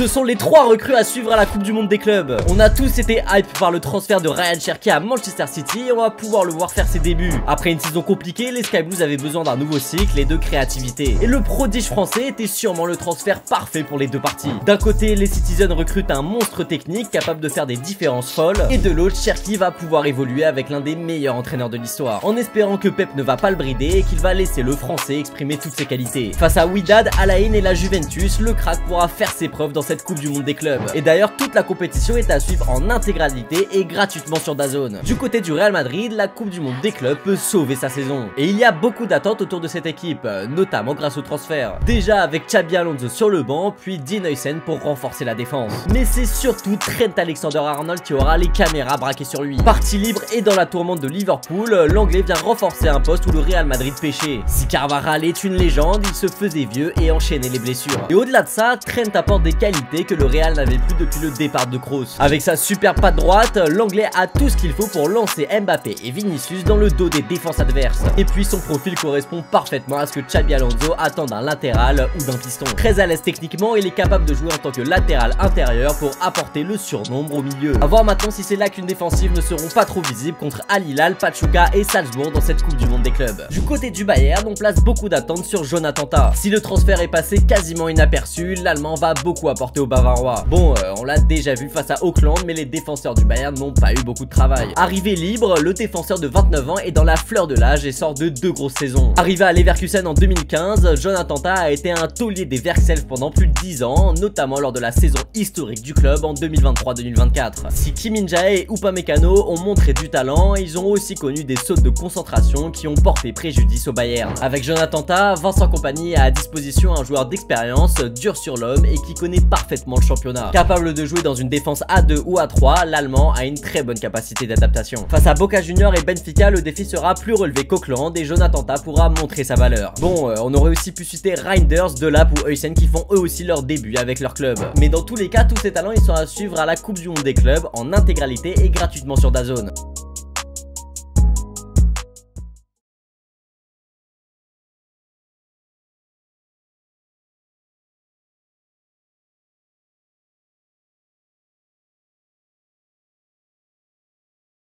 Ce sont les 3 recrues à suivre à la Coupe du Monde des clubs. On a tous été hype par le transfert de Ryan Cherki à Manchester City et on va pouvoir le voir faire ses débuts. Après une saison compliquée, les Sky Blues avaient besoin d'un nouveau cycle et de créativité. Et le prodige français était sûrement le transfert parfait pour les deux parties. D'un côté, les Citizens recrutent un monstre technique capable de faire des différences folles, et de l'autre, Cherki va pouvoir évoluer avec l'un des meilleurs entraîneurs de l'histoire, en espérant que Pep ne va pas le brider et qu'il va laisser le français exprimer toutes ses qualités. Face à Wydad, Al Ain et la Juventus, le crack pourra faire ses preuves dans cette Coupe du Monde des clubs. Et d'ailleurs, toute la compétition est à suivre en intégralité et gratuitement sur DAZN. Du côté du Real Madrid, la Coupe du Monde des clubs peut sauver sa saison. Et il y a beaucoup d'attentes autour de cette équipe, notamment grâce au transfert. Déjà avec Xabi Alonso sur le banc, puis Dean Huijsen pour renforcer la défense. Mais c'est surtout Trent Alexander-Arnold qui aura les caméras braquées sur lui. Parti libre et dans la tourmente de Liverpool, l'anglais vient renforcer un poste où le Real Madrid pêchait. Si Carvajal est une légende, il se faisait vieux et enchaînait les blessures. Et au-delà de ça, Trent apporte des qualités que le Real n'avait plus depuis le départ de Kroos. Avec sa super patte droite, l'anglais a tout ce qu'il faut pour lancer Mbappé et Vinicius dans le dos des défenses adverses. Et puis son profil correspond parfaitement à ce que Xabi Alonso attend d'un latéral ou d'un piston. Très à l'aise techniquement, il est capable de jouer en tant que latéral intérieur pour apporter le surnombre au milieu. A voir maintenant si ces lacunes défensives ne seront pas trop visibles contre Al Hilal, Pachuca et Salzbourg dans cette Coupe du Monde des clubs. Du côté du Bayern, on place beaucoup d'attentes sur Jonathan Tah. Si le transfert est passé quasiment inaperçu, l'Allemand va beaucoup apporter aux Bavarois. Bon, on l'a déjà vu face à Auckland, mais les défenseurs du Bayern n'ont pas eu beaucoup de travail. Arrivé libre, le défenseur de 29 ans est dans la fleur de l'âge et sort de 2 grosses saisons. Arrivé à Leverkusen en 2015, Jonathan Tah a été un taulier des Verkself pendant plus de 10 ans, notamment lors de la saison historique du club en 2023-2024. Si Kim Min-jae et Upamecano ont montré du talent, ils ont aussi connu des sautes de concentration qui ont porté préjudice au Bayern. Avec Jonathan Tah, Vincent Kompany a à disposition un joueur d'expérience, dur sur l'homme et qui connaît parfaitement le championnat. Capable de jouer dans une défense à 2 ou à 3, l'Allemand a une très bonne capacité d'adaptation. Face à Boca Juniors et Benfica, le défi sera plus relevé qu'Auckland et Jonathan Tah pourra montrer sa valeur. Bon, on aurait aussi pu citer Reinders, Delap ou Huijsen qui font eux aussi leur début avec leur club. Mais dans tous les cas, tous ces talents ils sont à suivre à la Coupe du Monde des clubs en intégralité et gratuitement sur DAZN.